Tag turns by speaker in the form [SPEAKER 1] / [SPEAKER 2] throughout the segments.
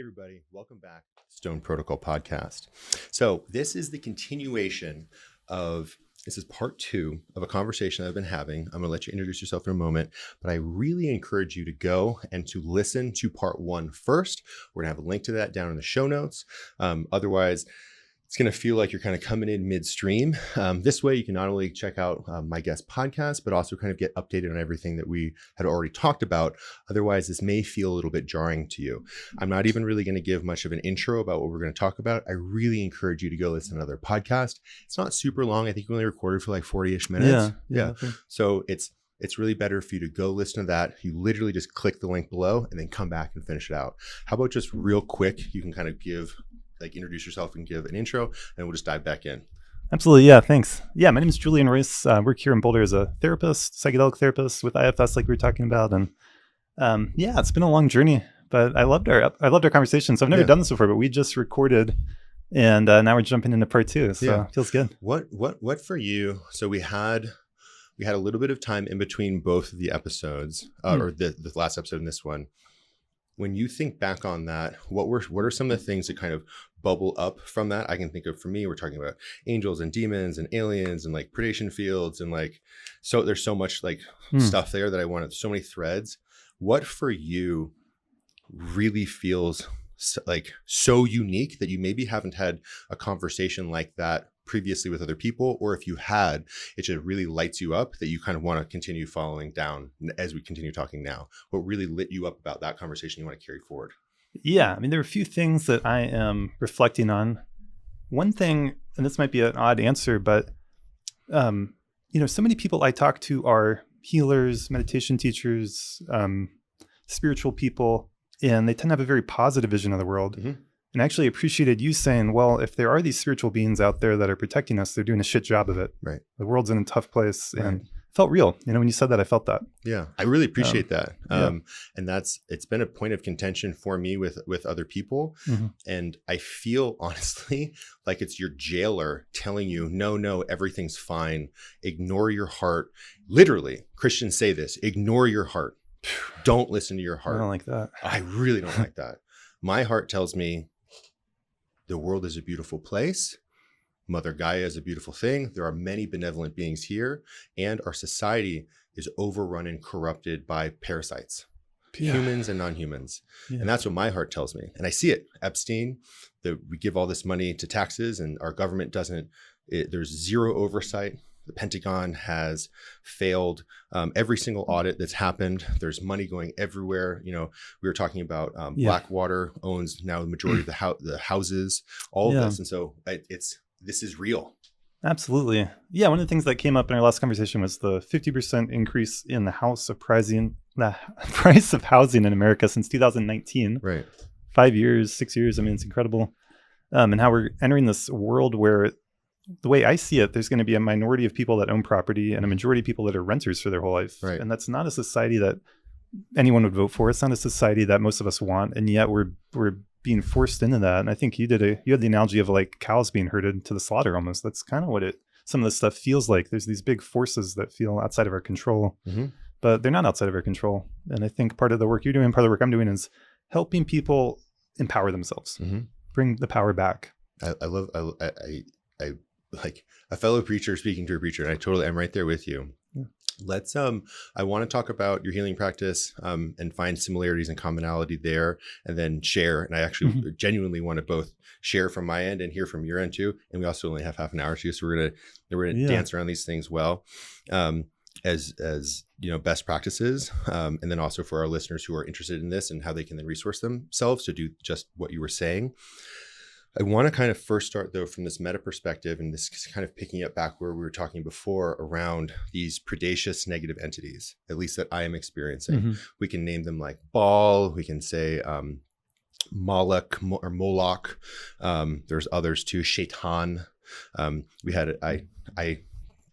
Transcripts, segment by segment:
[SPEAKER 1] Hey everybody, welcome back to Stone Protocol Podcast. So this is the continuation of, this is part 2 of a conversation I've been having. I'm going to let you introduce yourself in a moment, but I really encourage you to go and to listen to part 1 first. We're going to have a link to that down in the show notes. Otherwise, it's going to feel like you're kind of coming in midstream. This way, you can not only check out my guest podcast, but also kind of get updated on everything that we had already talked about. Otherwise, this may feel a little bit jarring to you. I'm not even really going to give much of an intro about what we're going to talk about. I really encourage you to go listen to another podcast. It's not super long. I think we only recorded for like 40-ish minutes. Yeah. So it's really better for you to go listen to that. You literally just click the link below and then come back and finish it out. How about just real quick, you can kind of introduce yourself and give an intro, and we'll just dive back in.
[SPEAKER 2] Absolutely. Yeah. Thanks. Yeah. My name is Julian Royce. I work here in Boulder as a therapist, psychedelic therapist with IFS, like we were talking about. And it's been a long journey, but I loved our conversation. So I've never done this before, but we just recorded, and now we're jumping into part 2. So it feels good.
[SPEAKER 1] What for you? So we had a little bit of time in between both of the episodes, or the last episode and this one. When you think back on that, what are some of the things that kind of bubble up from that? I can think of, for me, we're talking about angels and demons and aliens and like predation fields and so there's so much stuff there that I wanted, so many threads. What for you really feels so unique that you maybe haven't had a conversation like that previously with other people, or if you had, it just really lights you up that you kind of want to continue following down as we continue talking now? What really lit you up about that conversation you want to carry forward?
[SPEAKER 2] Yeah, I mean, there are a few things that I am reflecting on. One thing, and this might be an odd answer, but so many people I talk to are healers, meditation teachers, spiritual people, and they tend to have a very positive vision of the world. Mm-hmm. And I actually appreciated you saying, well, if there are these spiritual beings out there that are protecting us, they're doing a shit job of it.
[SPEAKER 1] Right.
[SPEAKER 2] The world's in a tough place. Right. And it felt real. When you said that, I felt that.
[SPEAKER 1] Yeah, I really appreciate that. And it's been a point of contention for me with other people. Mm-hmm. And I feel honestly like it's your jailer telling you, no, everything's fine. Ignore your heart. Literally, Christians say this, ignore your heart. Don't listen to your heart.
[SPEAKER 2] I don't like that.
[SPEAKER 1] I really don't like that. My heart tells me, the world is a beautiful place. Mother Gaia is a beautiful thing. There are many benevolent beings here, and our society is overrun and corrupted by parasites, humans and non-humans. Yeah. And that's what my heart tells me. And I see it. Epstein, we give all this money to taxes and our government there's zero oversight. The Pentagon has failed every single audit that's happened. There's money going everywhere. We were talking about Blackwater owns now the majority of the houses, all of this. And so this is real.
[SPEAKER 2] Absolutely. Yeah. One of the things that came up in our last conversation was the 50% increase in the price of housing in America since 2019.
[SPEAKER 1] Right.
[SPEAKER 2] 5 years, 6 years. I mean, it's incredible. And how we're entering this world where, the way I see it, there's going to be a minority of people that own property and a majority of people that are renters for their whole life. Right. And that's not a society that anyone would vote for. It's not a society that most of us want. And yet we're being forced into that. And I think you had the analogy of like cows being herded to the slaughter almost. That's kind of what some of this stuff feels like. There's these big forces that feel outside of our control, but they're not outside of our control. And I think part of the work you're doing, part of the work I'm doing is helping people empower themselves, bring the power back. I like a fellow preacher speaking to a preacher, and I totally am right there with you. Yeah. Let's I want to talk about your healing practice and find similarities and commonality there, and then share. And I actually genuinely want to both share from my end and hear from your end too. And we also only have half an hour too, so we're gonna dance around these things well, as best practices, and then also for our listeners who are interested in this and how they can then resource themselves to do just what you were saying. I want to kind of first start, though, from this meta perspective, and this is kind of picking up back where we were talking before around these predacious negative entities, at least that I am experiencing. Mm-hmm. We can name them like Baal. We can say Moloch or Moloch. There's others too. Shaitan. I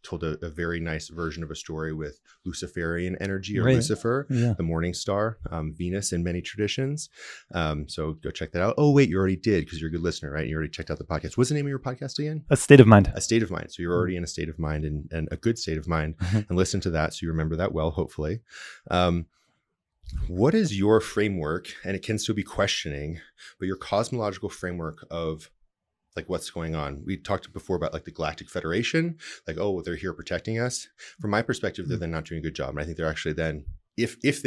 [SPEAKER 2] told a very nice version of a story with Luciferian energy, or Lucifer, the morning star, Venus in many traditions. So go check that out. Oh, wait, you already did, because you're a good listener, right? You already checked out the podcast. What's the name of your podcast again? A State of Mind.
[SPEAKER 1] A State of Mind. So you're already in a state of mind, and a good state of mind, and listen to that so you remember that well, hopefully. what is your framework? And it can still be questioning, but your cosmological framework of like what's going on. We talked before about like the Galactic Federation, like, oh, they're here protecting us. From my perspective, they're then not doing a good job. And I think they're actually then, if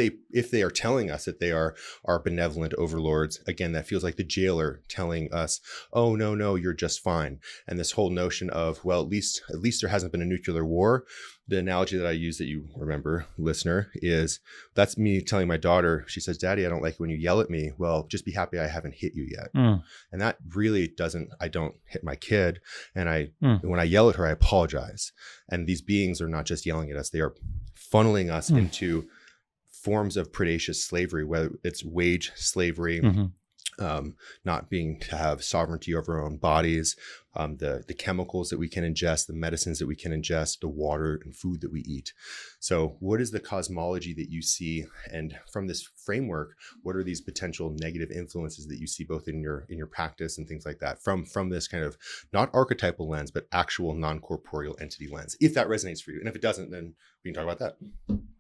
[SPEAKER 1] they are telling us that they are our benevolent overlords, again, that feels like the jailer telling us, oh, no, you're just fine. And this whole notion of, well, at least there hasn't been a nuclear war. The analogy that I use that you remember, listener, is that's me telling my daughter, she says, Daddy, I don't like it when you yell at me. Well, just be happy I haven't hit you yet. And that really I don't hit my kid. And when I yell at her, I apologize. And these beings are not just yelling at us. They are funneling us into forms of predaceous slavery, whether it's wage slavery, not being to have sovereignty over our own bodies, the chemicals that we can ingest, the medicines that we can ingest, the water and food that we eat. So what is the cosmology that you see? And from this framework, what are these potential negative influences that you see both in your practice and things like that from this kind of not archetypal lens, but actual non-corporeal entity lens, if that resonates for you? And if it doesn't, then we can talk about that.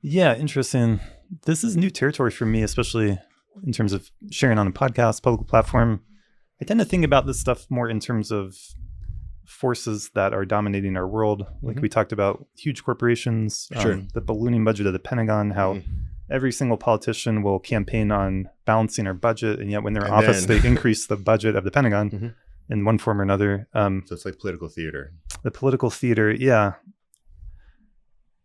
[SPEAKER 2] Yeah, interesting. This is new territory for me, especially in terms of sharing on a podcast, public platform. I tend to think about this stuff more in terms of forces that are dominating our world. Like we talked about huge corporations, the ballooning budget of the Pentagon, how every single politician will campaign on balancing our budget. And yet when they're in office, they increase the budget of the Pentagon in one form or another.
[SPEAKER 1] So it's like political theater.
[SPEAKER 2] The political theater. Yeah.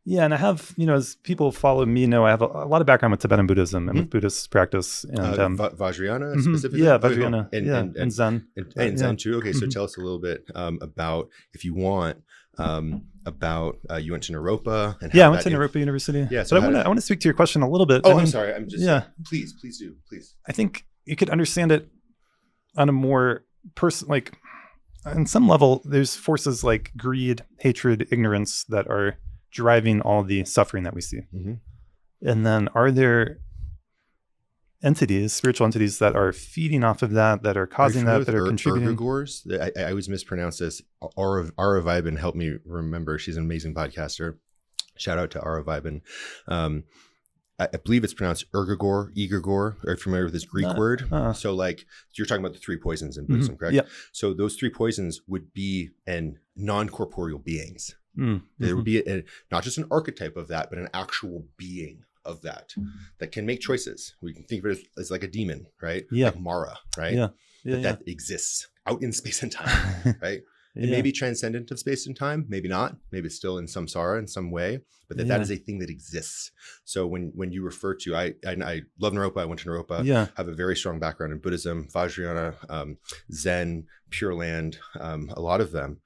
[SPEAKER 2] Yeah, and I have, as people follow me know, I have a lot of background with Tibetan Buddhism and with Buddhist practice. And
[SPEAKER 1] Vajrayana specifically?
[SPEAKER 2] Yeah, Vajrayana. And Zen.
[SPEAKER 1] And Zen too. Okay, so tell us a little bit about, if you want, about you went to Naropa. And
[SPEAKER 2] I went to Naropa University.
[SPEAKER 1] Yeah, so
[SPEAKER 2] but I want to speak to your question a little bit.
[SPEAKER 1] Oh, I'm sorry. I'm just, please do.
[SPEAKER 2] I think you could understand it on a more like on some level, there's forces like greed, hatred, ignorance that are driving all the suffering that we see. And then are there entities, spiritual entities that are feeding off of that are causing that are contributing?
[SPEAKER 1] Ergogores? I always mispronounce this. Ara Vibin helped me remember. She's an amazing podcaster. Shout out to Ara Vibin. I believe it's pronounced Ergogor. Are you familiar with this Greek word? So like you're talking about the three poisons in Buddhism, correct?
[SPEAKER 2] Yeah.
[SPEAKER 1] So those three poisons would be non-corporeal beings. There would be not just an archetype of that, but an actual being of that can make choices. We can think of it as like a demon, right?
[SPEAKER 2] Yeah.
[SPEAKER 1] Like Mara, right? That exists out in space and time, right? It may be transcendent of space and time, maybe not. Maybe it's still in samsara in some way, but that is a thing that exists. So when you refer to, I love Naropa. I went to Naropa. Have a very strong background in Buddhism, Vajrayana, Zen, Pure Land, a lot of them.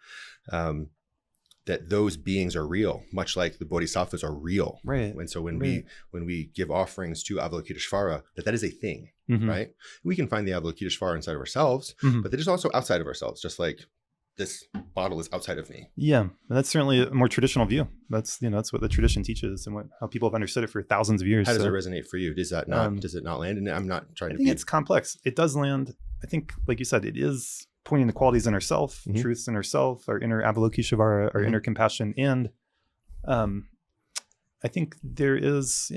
[SPEAKER 1] That those beings are real, much like the bodhisattvas are real.
[SPEAKER 2] Right.
[SPEAKER 1] And so when we give offerings to Avalokiteshvara, that is a thing, right? We can find the Avalokiteshvara inside of ourselves, but that is also outside of ourselves, just like this bottle is outside of me.
[SPEAKER 2] Yeah, and that's certainly a more traditional view. That's that's what the tradition teaches and how people have understood it for thousands of years.
[SPEAKER 1] How does it resonate for you? Does that not does it not land? And I'm not trying to.
[SPEAKER 2] I think it's complex. It does land. I think, like you said, it is pointing to qualities in ourself, truths in ourself, our inner Avalokiteshvara, our inner compassion, and I think there is.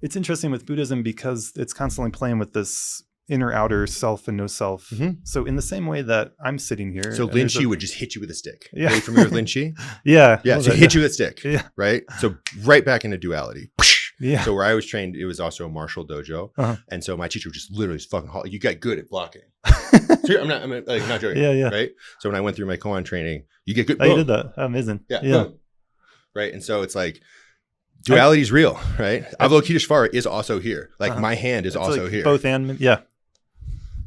[SPEAKER 2] It's interesting with Buddhism because it's constantly playing with this inner outer self and no self. So in the same way that I'm sitting here.
[SPEAKER 1] So Linchi would just hit you with a stick. Yeah. Are you familiar with Linchi?
[SPEAKER 2] Yeah.
[SPEAKER 1] So hit you with a stick. Yeah. Right? So right back into duality.
[SPEAKER 2] Yeah.
[SPEAKER 1] So where I was trained, it was also a martial dojo. And so my teacher would just literally fucking you got good at blocking. I'm not joking.
[SPEAKER 2] Yeah.
[SPEAKER 1] Right? So when I went through my koan training, you get good.
[SPEAKER 2] Oh, you did that. Amazing.
[SPEAKER 1] Yeah. Boom. Right? And so it's like, duality is real, right? Avalokiteshvara is also here. Like my hand is also here.
[SPEAKER 2] Both and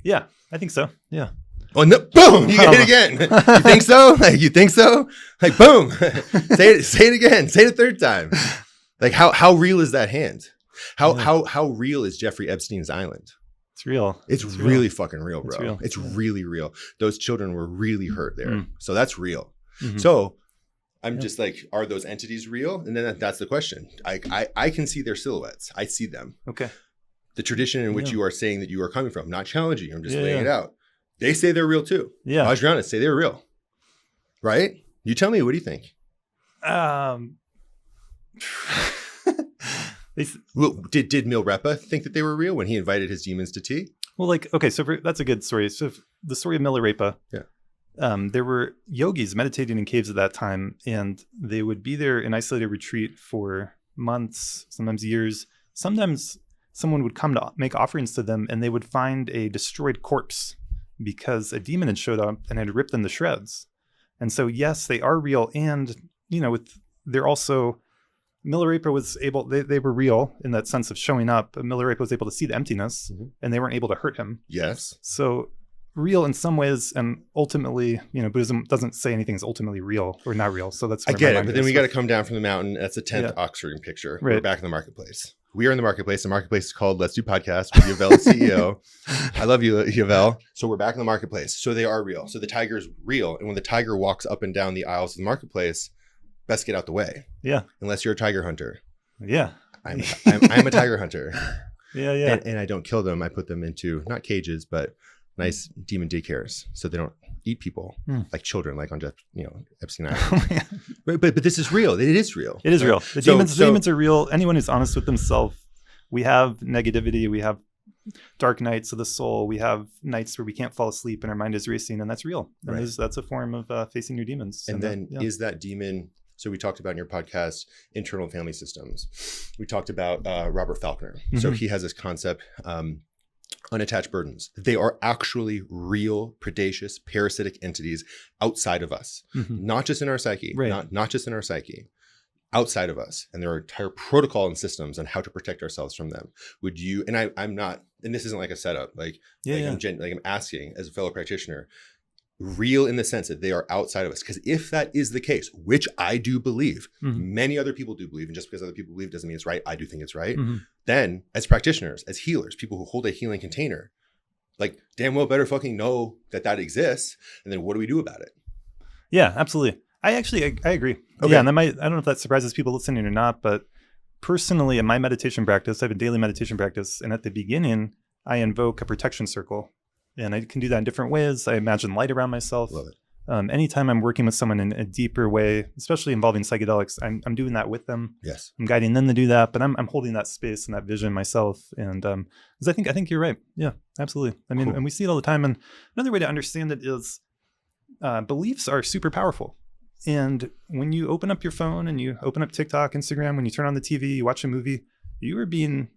[SPEAKER 2] yeah, I think so. Yeah.
[SPEAKER 1] Oh no! Boom! You get it again. You think so? Like you think so? Like boom! Say it again. Say it a third time. Like how real is that hand? How real is Jeffrey Epstein's island?
[SPEAKER 2] It's real.
[SPEAKER 1] It's really fucking real, bro. It's really real. Those children were really hurt there. So that's real. So I'm just like, are those entities real? And then that's the question. I can see their silhouettes. I see them.
[SPEAKER 2] Okay.
[SPEAKER 1] The tradition in which you are saying that you are coming from, not challenging you. I'm just laying it out. They say they're real too. Yeah. Vajrayana say they're real. Right? You tell me, what do you think? Well, did Milrepa think that they were real when he invited his demons to tea?
[SPEAKER 2] Well, like, okay, so that's a good story. So the story of Milarepa, there were yogis meditating in caves at that time, and they would be there in isolated retreat for months, sometimes years. Sometimes someone would come to make offerings to them, and they would find a destroyed corpse because a demon had showed up and had ripped them to shreds. And so, yes, they are real. And, they're also, Milarepa was able, they were real in that sense of showing up. But Milarepa was able to see the emptiness, and they weren't able to hurt him.
[SPEAKER 1] Yes.
[SPEAKER 2] So real in some ways, and ultimately, Buddhism doesn't say anything is ultimately real or not real. So that's
[SPEAKER 1] I get it, but then we got to come down from the mountain. That's the 10th Oxford picture. Right. We're back in the marketplace. We are in the marketplace. The marketplace is called Let's Do Podcast with Yavel, CEO. I love you, Yavel. So we're back in the marketplace. So they are real. So the tiger is real. And when the tiger walks up and down the aisles of the marketplace, best get out the way. Yeah. Unless you're a tiger hunter.
[SPEAKER 2] Yeah.
[SPEAKER 1] I'm a tiger hunter.
[SPEAKER 2] Yeah.
[SPEAKER 1] And I don't kill them. I put them into not cages, but nice demon daycares, so they don't eat people like children, like on Epstein Island. but this is real. It is real.
[SPEAKER 2] It is real. The demons are real. Anyone who's honest with themselves. We have negativity. We have dark nights of the soul. We have nights where we can't fall asleep and our mind is racing, and that's real. And that's a form of facing your demons.
[SPEAKER 1] And then is that demon? So we talked about in your podcast, internal family systems. We talked about Robert Falconer. So he has this concept, unattached burdens. They are actually real, predacious, parasitic entities outside of us, not just in our psyche, not just in our psyche, outside of us. And there are entire protocol and systems on how to protect ourselves from them. Would you, and I'm not, and this isn't like a setup, I'm asking as a fellow practitioner, real in the sense that they are outside of us. Because if that is the case, which I do believe, many other people do believe, and just because other people believe doesn't mean it's right, I do think it's right. Then as practitioners, as healers, people who hold a healing container, like damn well better fucking know that exists. And then what do we do about it?
[SPEAKER 2] Yeah, absolutely. I agree. Okay. Yeah, and I don't know if that surprises people listening or not, but personally in my meditation practice, I have a daily meditation practice. And at the beginning, I invoke a protection circle. And I can do that in different ways. I imagine light around myself.
[SPEAKER 1] Love it.
[SPEAKER 2] Anytime I'm working with someone in a deeper way, especially involving psychedelics, I'm doing that with them.
[SPEAKER 1] Yes.
[SPEAKER 2] I'm guiding them to do that, but I'm holding that space and that vision myself. And because I think you're right. Yeah, absolutely. I mean, and we see it all the time. And another way to understand it is beliefs are super powerful. And when you open up your phone and you open up TikTok, Instagram, when you turn on the TV, you watch a movie, you are being,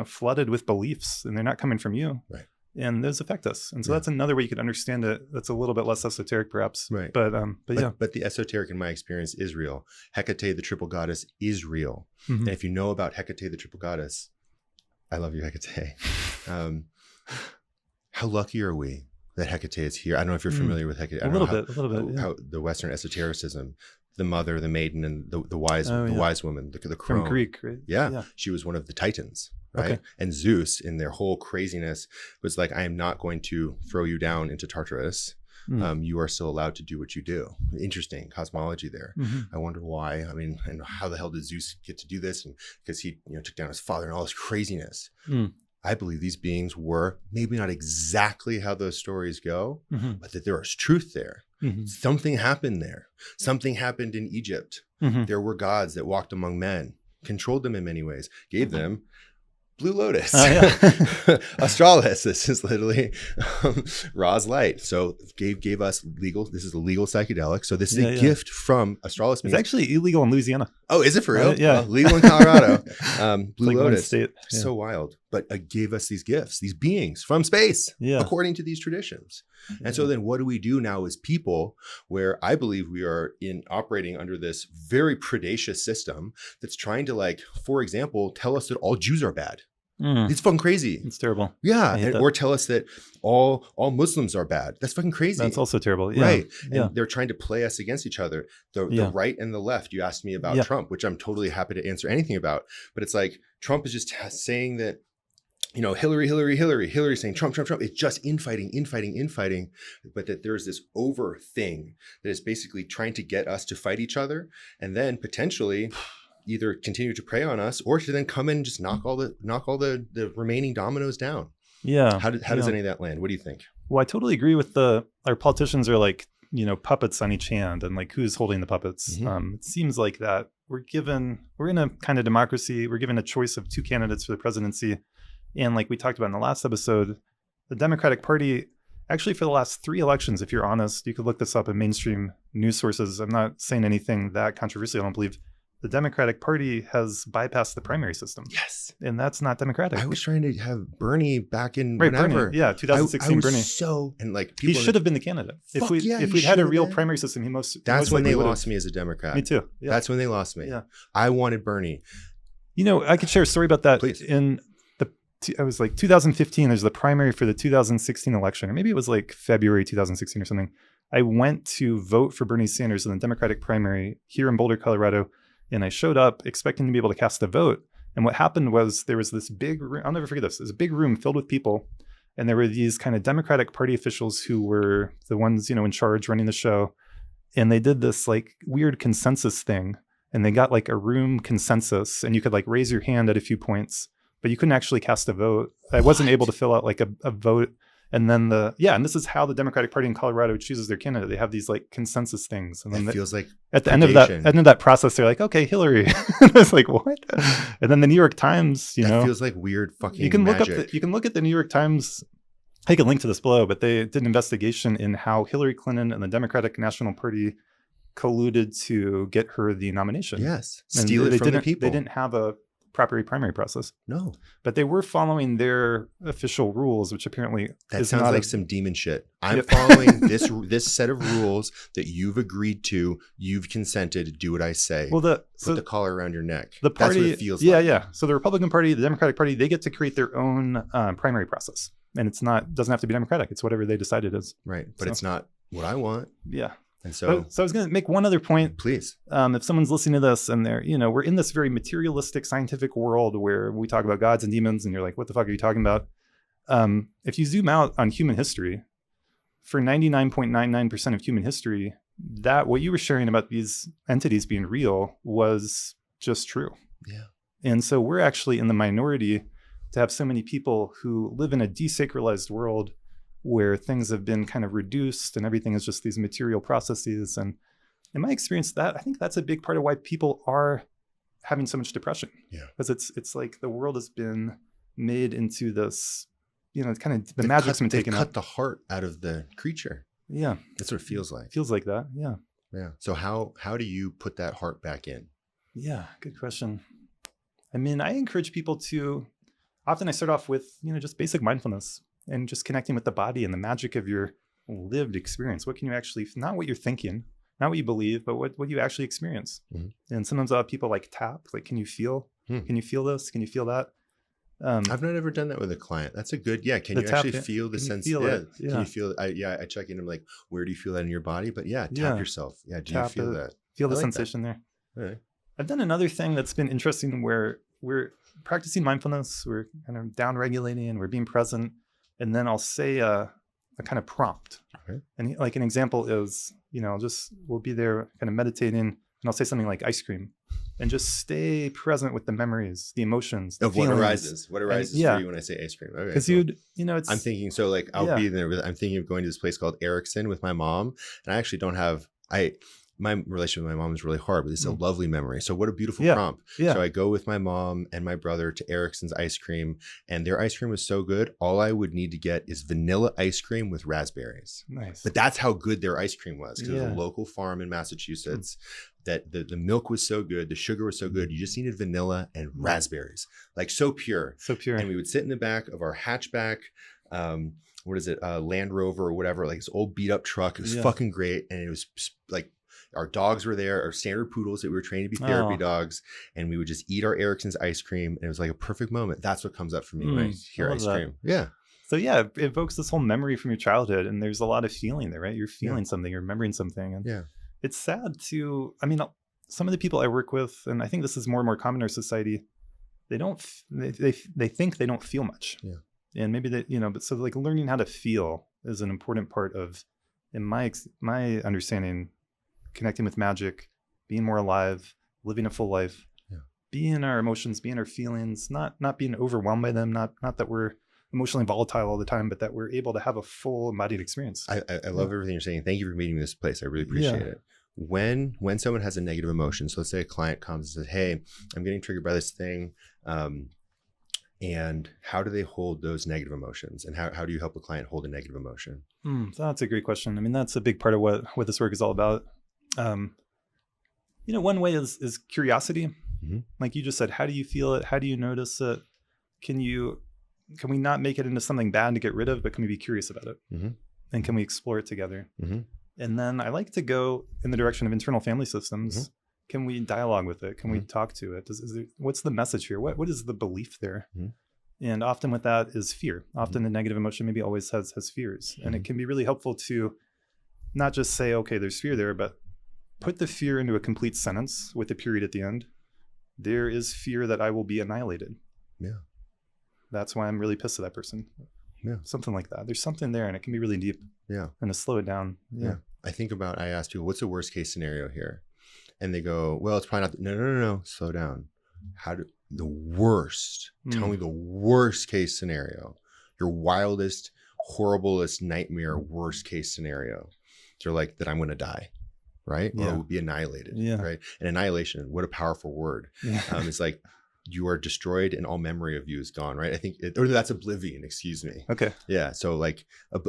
[SPEAKER 2] flooded with beliefs, and they're not coming from you.
[SPEAKER 1] Right.
[SPEAKER 2] And those affect us. And so that's another way you could understand it. That's a little bit less esoteric, perhaps.
[SPEAKER 1] Right.
[SPEAKER 2] But yeah.
[SPEAKER 1] But the esoteric, in my experience, is real. Hecate, the triple goddess, is real. And if you know about Hecate, the triple goddess, I love you, Hecate. How lucky are we that Hecate is here? I don't know if you're familiar with Hecate.
[SPEAKER 2] A little bit. Yeah.
[SPEAKER 1] How the Western esotericism, the mother, the maiden, and the wise woman, the crone.
[SPEAKER 2] From Greek, right?
[SPEAKER 1] Yeah. She was one of the Titans. Right. Okay. And Zeus, in their whole craziness, was like, I am not going to throw you down into Tartarus. You are still allowed to do what you do. Interesting cosmology there. I wonder why. I mean, and how the hell did Zeus get to do this? And because he took down his father and all this craziness. I believe these beings were maybe not exactly how those stories go, but that there is truth there. Something happened there. Something happened in Egypt. There were gods that walked among men, controlled them in many ways, gave them Blue Lotus, Australis. This is literally Ra's light. So gave us legal. This is a legal psychedelic. So this is a gift from Australis.
[SPEAKER 2] It's actually illegal in Louisiana.
[SPEAKER 1] Oh, is it for real?
[SPEAKER 2] Yeah,
[SPEAKER 1] well, legal in Colorado. Blue Lotus.
[SPEAKER 2] State. Yeah.
[SPEAKER 1] So wild, but gave us these gifts, these beings from space, according to these traditions. And so then what do we do now as people, where I believe we are operating under this very predacious system that's trying to, for example, tell us that all Jews are bad. It's fucking crazy.
[SPEAKER 2] It's terrible.
[SPEAKER 1] Yeah. Or tell us that all Muslims are bad. That's fucking crazy.
[SPEAKER 2] That's also terrible. Yeah.
[SPEAKER 1] Right. And they're trying to play us against each other. The right and the left. You asked me about Trump, which I'm totally happy to answer anything about. But it's like Trump is just saying that, Hillary saying Trump. It's just infighting. But that there's this over thing that is basically trying to get us to fight each other, and then potentially either continue to prey on us or to then come in and just knock all the remaining dominoes down.
[SPEAKER 2] Yeah.
[SPEAKER 1] How does any of that land? What do you think?
[SPEAKER 2] Well, I totally agree with our politicians are like puppets on each hand and like who's holding the puppets. It seems like that we're in a kind of democracy. We're given a choice of two candidates for the presidency. And like we talked about in the last episode, the Democratic Party, actually for the last 3 elections, if you're honest, you could look this up in mainstream news sources. I'm not saying anything that controversial, I don't believe. The Democratic Party has bypassed the primary system.
[SPEAKER 1] Yes.
[SPEAKER 2] And that's not democratic.
[SPEAKER 1] I was trying to have Bernie back in
[SPEAKER 2] whenever. Bernie. Yeah, 2016 Bernie.
[SPEAKER 1] And like
[SPEAKER 2] he should have been the candidate. If we'd had a real primary system,
[SPEAKER 1] that's when they lost me as a Democrat.
[SPEAKER 2] Me too. Yeah.
[SPEAKER 1] That's when they lost me.
[SPEAKER 2] Yeah.
[SPEAKER 1] I wanted Bernie.
[SPEAKER 2] I could share a story about that.
[SPEAKER 1] Please.
[SPEAKER 2] I was like 2015, there's the primary for the 2016 election, or maybe it was like February 2016 or something. I went to vote for Bernie Sanders in the Democratic primary here in Boulder, Colorado. And I showed up expecting to be able to cast a vote. And what happened was there was this big room, I'll never forget this, there's a big room filled with people. And there were these kind of Democratic Party officials who were the ones, in charge running the show. And they did this like weird consensus thing. And they got like a room consensus and you could like raise your hand at a few points, but you couldn't actually cast a vote. I wasn't able to fill out like a vote. And then and this is how the Democratic Party in Colorado chooses their candidate. They have these like consensus things. And then
[SPEAKER 1] it feels like
[SPEAKER 2] at the end of that process, they're like, okay, Hillary. It's like, what? And then the New York Times,
[SPEAKER 1] that feels like weird fucking
[SPEAKER 2] you can
[SPEAKER 1] magic.
[SPEAKER 2] You can look at the New York Times. I can link to this below, but they did an investigation in how Hillary Clinton and the Democratic National Party colluded to get her the nomination.
[SPEAKER 1] Yes. Steal it from the people.
[SPEAKER 2] They didn't have a proper primary process.
[SPEAKER 1] No.
[SPEAKER 2] But they were following their official rules, which apparently
[SPEAKER 1] that sounds like some demon shit. I'm following this set of rules that you've agreed to, you've consented to do what I say.
[SPEAKER 2] Well,
[SPEAKER 1] put the collar around your neck.
[SPEAKER 2] The party,
[SPEAKER 1] that's what it feels like.
[SPEAKER 2] Yeah. So the Republican Party, the Democratic Party, they get to create their own primary process. And doesn't have to be democratic. It's whatever they decide it is.
[SPEAKER 1] Right. But it's not what I want.
[SPEAKER 2] Yeah.
[SPEAKER 1] And so
[SPEAKER 2] I was going to make one other point.
[SPEAKER 1] Please.
[SPEAKER 2] If someone's listening to this and they're, we're in this very materialistic scientific world where we talk about gods and demons and you're like, what the fuck are you talking about? If you zoom out on human history, for 99.99% of human history, that what you were sharing about these entities being real was just true.
[SPEAKER 1] Yeah.
[SPEAKER 2] And so we're actually in the minority to have so many people who live in a desacralized world where things have been kind of reduced and everything is just these material processes. And in my experience, I think that's a big part of why people are having so much depression.
[SPEAKER 1] Yeah.
[SPEAKER 2] Because it's like the world has been made into this, kind of the magic's been taken out.
[SPEAKER 1] Cut the heart out of the creature.
[SPEAKER 2] Yeah.
[SPEAKER 1] That's what it feels like.
[SPEAKER 2] Feels like that. Yeah.
[SPEAKER 1] Yeah. So how do you put that heart back in?
[SPEAKER 2] Yeah. Good question. I mean, I encourage people to, often I start off with, just basic mindfulness. And just connecting with the body and the magic of your lived experience. What can you actually, not what you're thinking, not what you believe, but what you actually experience. Mm-hmm. And sometimes people like tap, like, can you feel, can you feel this? Can you feel that?
[SPEAKER 1] I've not ever done that with a client. That's a good, can you actually feel the sense?
[SPEAKER 2] Feel it? Yeah.
[SPEAKER 1] Can you feel it? I check in and I'm like, where do you feel that in your body? But tap yourself. Yeah. Do you feel that?
[SPEAKER 2] Feel the sensation there.
[SPEAKER 1] All right.
[SPEAKER 2] I've done another thing that's been interesting where we're practicing mindfulness. We're kind of down regulating, we're being present. And then I'll say a kind of prompt. Okay. And like an example is, we'll be there kind of meditating and I'll say something like ice cream and just stay present with the memories, the emotions, the feelings.
[SPEAKER 1] What arises for you when I say ice cream. Okay.
[SPEAKER 2] Because
[SPEAKER 1] I'm thinking, so like I'll be there I'm thinking of going to this place called Erickson with my mom. And I actually don't have, my relationship with my mom is really hard, but this is a lovely memory. So what a beautiful prompt. Yeah. So I go with my mom and my brother to Erickson's ice cream, and their ice cream was so good. All I would need to get is vanilla ice cream with raspberries.
[SPEAKER 2] Nice.
[SPEAKER 1] But that's how good their ice cream was, because it was a local farm in Massachusetts. That the milk was so good, the sugar was so good. You just needed vanilla and raspberries, like so pure.
[SPEAKER 2] So pure.
[SPEAKER 1] And we would sit in the back of our hatchback. What is it? Land Rover or whatever, like this old beat up truck. It was fucking great. And it was like, our dogs were there, our standard poodles that we were trained to be therapy dogs. And we would just eat our Erickson's ice cream. And it was like a perfect moment. That's what comes up for me when I hear ice cream. Yeah.
[SPEAKER 2] So it evokes this whole memory from your childhood. And there's a lot of feeling there, right? You're feeling something, you're remembering something. And it's sad some of the people I work with, and I think this is more and more common in our society, they think they don't feel much.
[SPEAKER 1] Yeah.
[SPEAKER 2] And maybe but so like learning how to feel is an important part of, in my understanding, connecting with magic, being more alive, living a full life, being our emotions, being our feelings, not being overwhelmed by them, not that we're emotionally volatile all the time, but that we're able to have a full embodied experience.
[SPEAKER 1] I love everything you're saying. Thank you for meeting me this place. I really appreciate it. When someone has a negative emotion, so let's say a client comes and says, hey, I'm getting triggered by this thing. And how do they hold those negative emotions? And how do you help a client hold a negative emotion?
[SPEAKER 2] That's a great question. I mean, that's a big part of what this work is all about. One way is curiosity. Mm-hmm. Like you just said, how do you feel it? How do you notice it? Can we not make it into something bad to get rid of, but can we be curious about it? Mm-hmm. And can we explore it together? Mm-hmm. And then I like to go in the direction of internal family systems. Mm-hmm. Can we dialogue with it? Can we talk to it? What's the message here? What is the belief there? Mm-hmm. And often with that is fear. Often the negative emotion maybe always has fears. And it can be really helpful to not just say, okay, there's fear there, but put the fear into a complete sentence with a period at the end. There is fear that I will be annihilated. Yeah. That's why I'm really pissed at that person. Yeah. Something like that. There's something there and it can be really deep. Yeah. And to slow it down. Yeah.
[SPEAKER 1] I ask people, what's the worst case scenario here? And they go, well, it's probably not. No. Slow down. Tell me the worst case scenario, your wildest, horriblest nightmare, worst case scenario. They're like, that I'm going to die, right? Yeah. Or I will be annihilated, right? And annihilation, what a powerful word. Yeah. It's like you are destroyed and all memory of you is gone, right? I think, or that's oblivion, excuse me.
[SPEAKER 2] Okay.
[SPEAKER 1] Yeah. So like,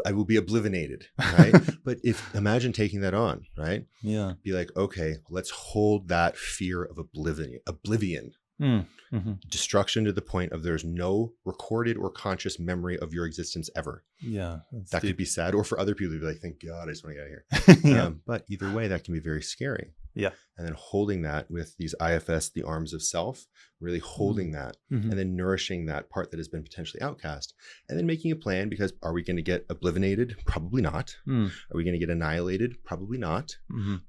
[SPEAKER 1] I will be oblivionated, right? But imagine taking that on, right? Yeah. Be like, okay, let's hold that fear of oblivion. Mm-hmm. Destruction to the point of there's no recorded or conscious memory of your existence ever. Yeah. That deep. Could be sad. Or for other people, they'd be like, thank God, I just want to get out of here. But either way, that can be very scary. Yeah. And then holding that with these IFS, the arms of self, really holding that and then nourishing that part that has been potentially outcast and then making a plan, because are we going to get oblivionated? Probably not. Are we going to get annihilated? Probably not.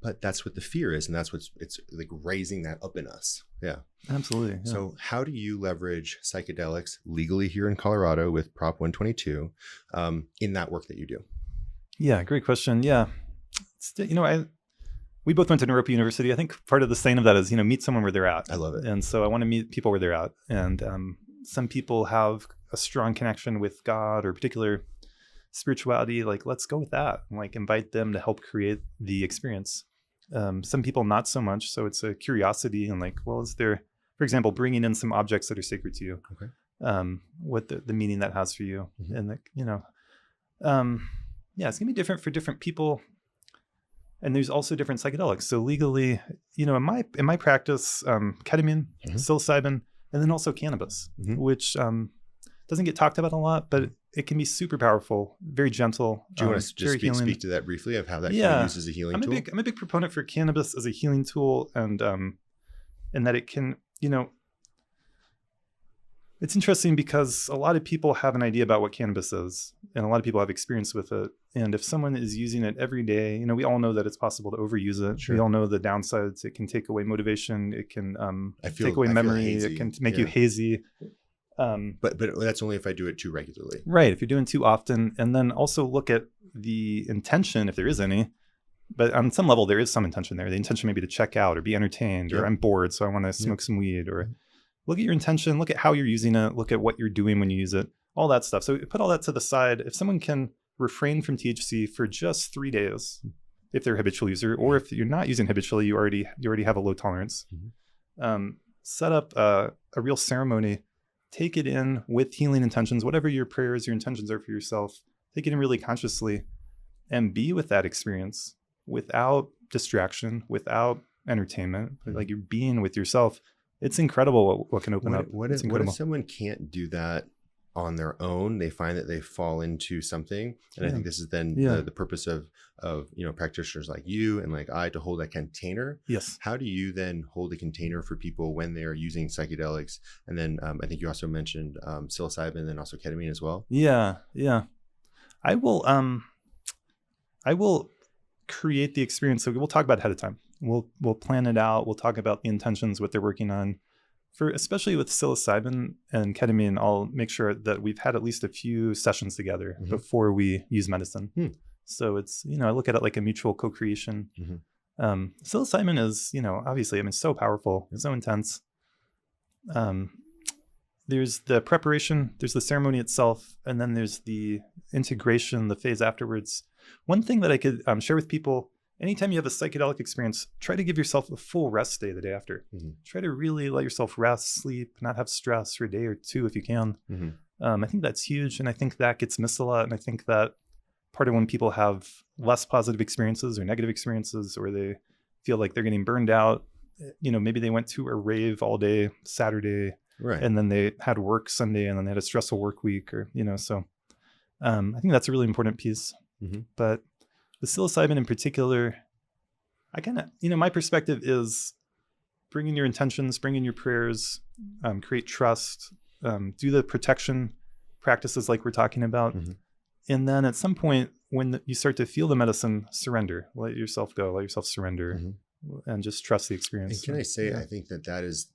[SPEAKER 1] But that's what the fear is. And that's it's like raising that up in us. Yeah.
[SPEAKER 2] Absolutely. Yeah.
[SPEAKER 1] So how do you leverage psychedelics legally here in Colorado with Prop 122 in that work that you do?
[SPEAKER 2] Yeah, great question. Yeah. We both went to Naropa University. I think part of the saying of that is, meet someone where they're at.
[SPEAKER 1] I love it.
[SPEAKER 2] And so I want to meet people where they're at. And some people have a strong connection with God or particular spirituality. Like, let's go with that. And like invite them to help create the experience. Some people not so much. So it's a curiosity and like, well, is there, for example, bringing in some objects that are sacred to you. Okay. What the meaning that has for you. And like, it's gonna be different for different people. And there's also different psychedelics. So legally, in my practice, ketamine, psilocybin, and then also cannabis, which doesn't get talked about a lot, but it can be super powerful, very gentle.
[SPEAKER 1] Do you want to just speak to that briefly of how that can be used as a healing tool?
[SPEAKER 2] I'm a big proponent for cannabis as a healing tool, and that it can, it's interesting because a lot of people have an idea about what cannabis is, and a lot of people have experience with it. And if someone is using it every day, we all know that it's possible to overuse it. Sure. We all know the downsides. It can take away motivation. It can take away memory. It can make you hazy.
[SPEAKER 1] But that's only if I do it too regularly.
[SPEAKER 2] Right. If you're doing too often, and then also look at the intention, if there is any. But on some level, there is some intention there. The intention may be to check out or be entertained, or I'm bored, so I want to smoke some weed, or look at your intention, look at how you're using it, look at what you're doing when you use it, all that stuff. So put all that to the side. If someone can refrain from THC for just 3 days, if they're a habitual user, or if you're not using habitually, you already have a low tolerance, set up a real ceremony, take it in with healing intentions, whatever your prayers, your intentions are for yourself, take it in really consciously and be with that experience without distraction, without entertainment, like you're being with yourself. It's incredible what can open up.
[SPEAKER 1] What if someone can't do that on their own? They find that they fall into something. And I think this is then the purpose of practitioners like you and like I to hold that container. Yes. How do you then hold a container for people when they're using psychedelics? And then I think you also mentioned psilocybin and then also ketamine as well.
[SPEAKER 2] Yeah. Yeah. I will create the experience. So we'll talk about it ahead of time. We'll plan it out. We'll talk about the intentions, what they're working on. Especially with psilocybin and ketamine, I'll make sure that we've had at least a few sessions together before we use medicine. So it's, I look at it like a mutual co-creation. Psilocybin is, obviously, it's so powerful, it's so intense. there's the preparation, there's the ceremony itself, and then there's the integration, the phase afterwards. One thing that I could share with people, anytime you have a psychedelic experience, try to give yourself a full rest day the day after. Try to really let yourself rest, sleep, not have stress for a day or two if you can. I think that's huge. And I think that gets missed a lot. And I think that part of when people have less positive experiences or negative experiences, or they feel like they're getting burned out, maybe they went to a rave all day Saturday, right, and then they had work Sunday, and then they had a stressful work week, or so I think that's a really important piece. But the psilocybin in particular, I kind of, my perspective is bring in your intentions, bring in your prayers, create trust, do the protection practices like we're talking about, and then at some point when you start to feel the medicine, surrender, let yourself go, let yourself surrender, and just trust the experience.
[SPEAKER 1] And can I say, I think that is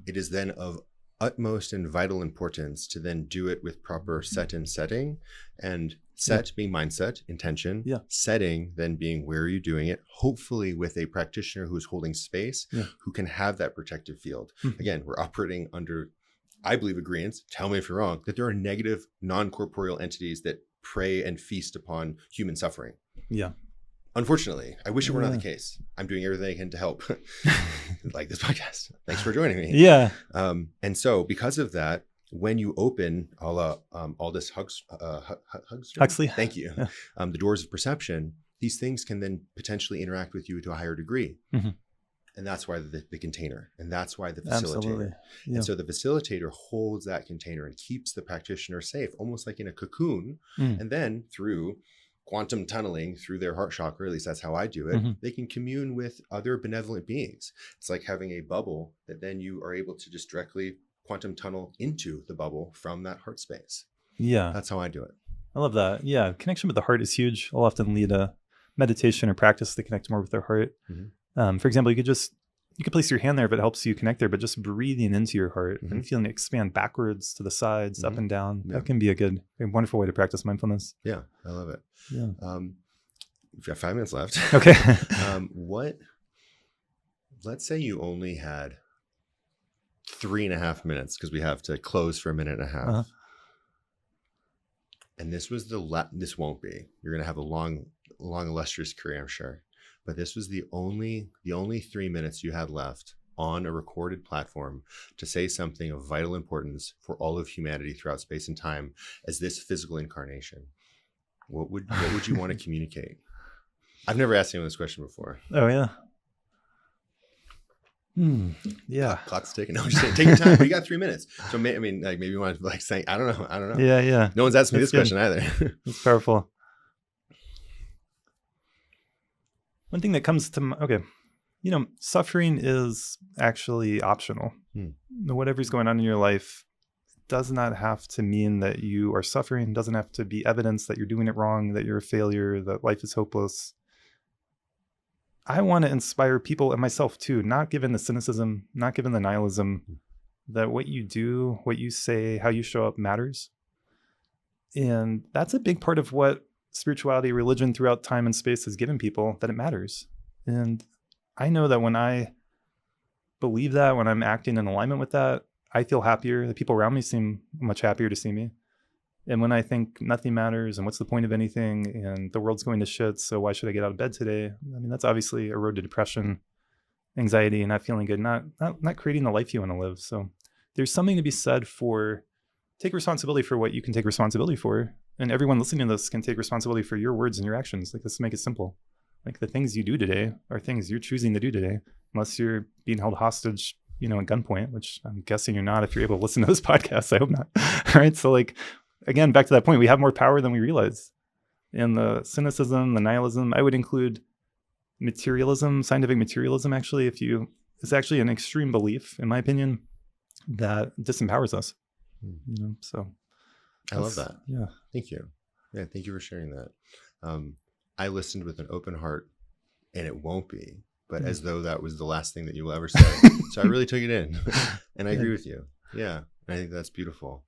[SPEAKER 1] it is then of utmost and vital importance to then do it with proper set and setting, and set being mindset, intention, setting then being where are you doing it, hopefully with a practitioner who's holding space, who can have that protective field. Again, we're operating under, I believe, agreements, tell me if you're wrong, that there are negative non-corporeal entities that prey and feast upon human suffering. Unfortunately, I wish it were not the case. I'm doing everything I can to help. Like this podcast. Thanks for joining me. And so because of that, when you open Aldous Huxley, thank you, the doors of perception, these things can then potentially interact with you to a higher degree. And that's why the container, and that's why the facilitator. And so the facilitator holds that container and keeps the practitioner safe, almost like in a cocoon. And then through quantum tunneling through their heart chakra, at least that's how I do it, they can commune with other benevolent beings. It's like having a bubble that then you are able to just directly quantum tunnel into the bubble from that heart space. That's how I do it.
[SPEAKER 2] I love that. Connection with the heart is huge. I'll often lead a meditation or practice to connect more with their heart. For example, you could place your hand there if it helps you connect there, but just breathing into your heart and feeling it expand backwards to the sides, up and down. That can be a wonderful way to practice mindfulness.
[SPEAKER 1] I love it. We've got 5 minutes left.
[SPEAKER 2] Okay.
[SPEAKER 1] Let's say you only had 3.5 minutes, because we have to close for 1.5 minutes. And this was this won't be, you're going to have a long illustrious career, I'm sure. But this was the only 3 minutes you had left on a recorded platform to say something of vital importance for all of humanity throughout space and time as this physical incarnation. What would you want to communicate? I've never asked anyone this question before.
[SPEAKER 2] Oh yeah.
[SPEAKER 1] Clock's ticking. No, I'm just saying, take your time. But you got 3 minutes. So maybe you want to say, I don't know.
[SPEAKER 2] Yeah.
[SPEAKER 1] No one's asked me this question either.
[SPEAKER 2] It's powerful. One thing that comes to suffering is actually optional. Whatever's going on in your life does not have to mean that you are suffering, doesn't have to be evidence that you're doing it wrong, that you're a failure, that life is hopeless. I want to inspire people, and myself too, not given the cynicism, not given the nihilism, that what you do, what you say, how you show up matters. And that's a big part of what spirituality, religion throughout time and space has given people, that it matters. And I know that when I believe that, when I'm acting in alignment with that, I feel happier. The people around me seem much happier to see me. And when I think nothing matters and what's the point of anything and the world's going to shit, so why should I get out of bed today? I mean, that's obviously a road to depression, anxiety, not feeling good, not creating the life you want to live. So there's something to be said for take responsibility for what you can take responsibility for. And everyone listening to this can take responsibility for your words and your actions. Like, let's make it simple. Like, the things you do today are things you're choosing to do today, unless you're being held hostage, at gunpoint, which I'm guessing you're not if you're able to listen to this podcast. I hope not. All right. So again, back to that point, we have more power than we realize. And the cynicism, the nihilism, I would include materialism, scientific materialism, actually, it's actually an extreme belief, in my opinion, that disempowers us. So
[SPEAKER 1] I love that.
[SPEAKER 2] Yeah.
[SPEAKER 1] Thank you. Yeah. Thank you for sharing that. I listened with an open heart, and it won't be, but as though that was the last thing that you will ever say. So I really took it in, and I agree with you. Yeah. And I think that's beautiful.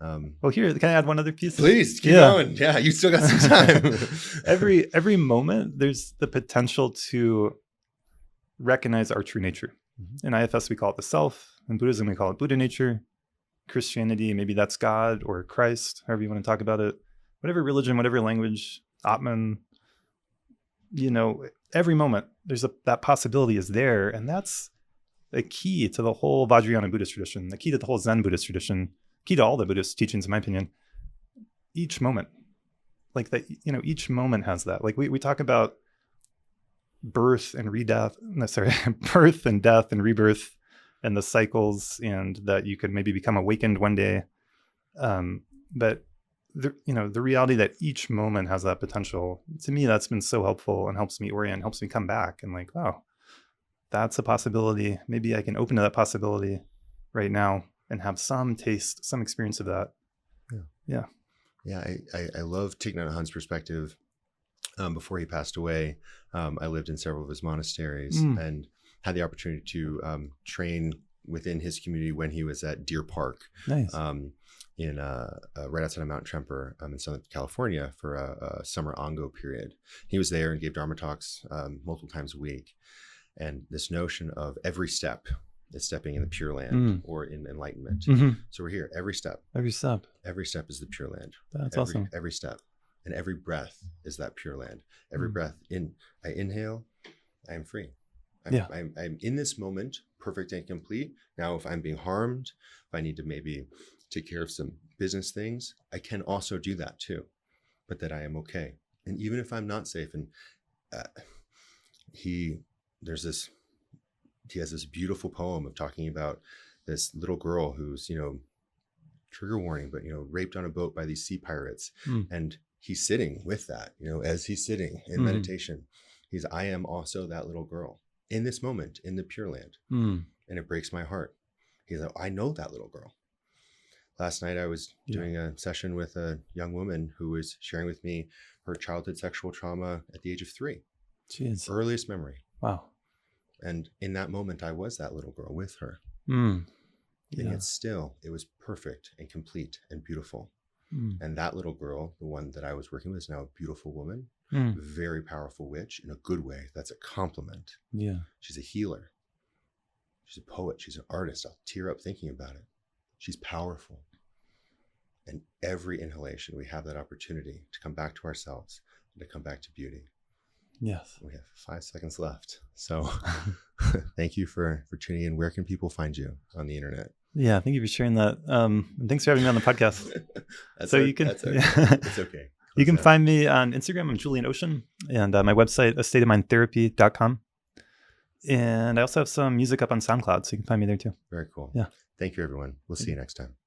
[SPEAKER 2] Well, here, can I add one other piece?
[SPEAKER 1] Please keep going. Yeah. You still got some time.
[SPEAKER 2] Every moment, there's the potential to recognize our true nature. In IFS, we call it the self. In Buddhism, we call it Buddha nature. Christianity, maybe that's God or Christ, however you want to talk about it, whatever religion, whatever language, Atman, every moment that possibility is there. And that's the key to the whole Vajrayana Buddhist tradition, the key to the whole Zen Buddhist tradition, key to all the Buddhist teachings, in my opinion. Each moment, like that, each moment has that. Like we talk about birth and birth and death and rebirth and the cycles, and that you could maybe become awakened one day. But the reality that each moment has that potential, to me, that's been so helpful and helps me orient, helps me come back and like, wow, that's a possibility. Maybe I can open to that possibility right now and have some taste, some experience of that. Yeah.
[SPEAKER 1] I love Thich Nhat Hanh's perspective. Before he passed away, I lived in several of his monasteries and had the opportunity to train within his community when he was at Deer Park.
[SPEAKER 2] Nice.
[SPEAKER 1] Right outside of Mount Tremper in Southern California for a summer Ango period. He was there and gave Dharma talks multiple times a week. And this notion of every step is stepping in the Pure Land or in enlightenment. Mm-hmm. So we're here, every step.
[SPEAKER 2] Every step
[SPEAKER 1] is the Pure Land.
[SPEAKER 2] That's awesome.
[SPEAKER 1] Every step. And every breath is that Pure Land. Every breath I inhale, I am free. I'm in this moment, perfect and complete. Now, if I'm being harmed, if I need to maybe take care of some business things, I can also do that too, but that I am okay. And even if I'm not safe, and he has this beautiful poem of talking about this little girl who's, trigger warning, but, raped on a boat by these sea pirates. And he's sitting with that, as he's sitting in meditation, I am also that little girl in this moment in the Pure Land. And it breaks my heart. He's like, I know that little girl. Last night I was doing a session with a young woman who was sharing with me her childhood sexual trauma at the age of 3.
[SPEAKER 2] Jeez.
[SPEAKER 1] Earliest memory.
[SPEAKER 2] Wow.
[SPEAKER 1] And in that moment, I was that little girl with her. And yet still, it was perfect and complete and beautiful. And that little girl, the one that I was working with, is now a beautiful woman, very powerful witch in a good way. That's a compliment.
[SPEAKER 2] Yeah.
[SPEAKER 1] She's a healer. She's a poet. She's an artist. I'll tear up thinking about it. She's powerful. And every inhalation, we have that opportunity to come back to ourselves and to come back to beauty.
[SPEAKER 2] Yes.
[SPEAKER 1] We have 5 seconds left. So thank you for tuning in. Where can people find you on the internet?
[SPEAKER 2] Yeah, thank you for sharing that. And thanks for having me on the podcast. It's
[SPEAKER 1] okay.
[SPEAKER 2] You can find me on Instagram. I'm Julian Ocean, and my website, astateofmindtherapy.com. And I also have some music up on SoundCloud, so you can find me there too.
[SPEAKER 1] Very cool.
[SPEAKER 2] Yeah.
[SPEAKER 1] Thank you, everyone. We'll see you next time.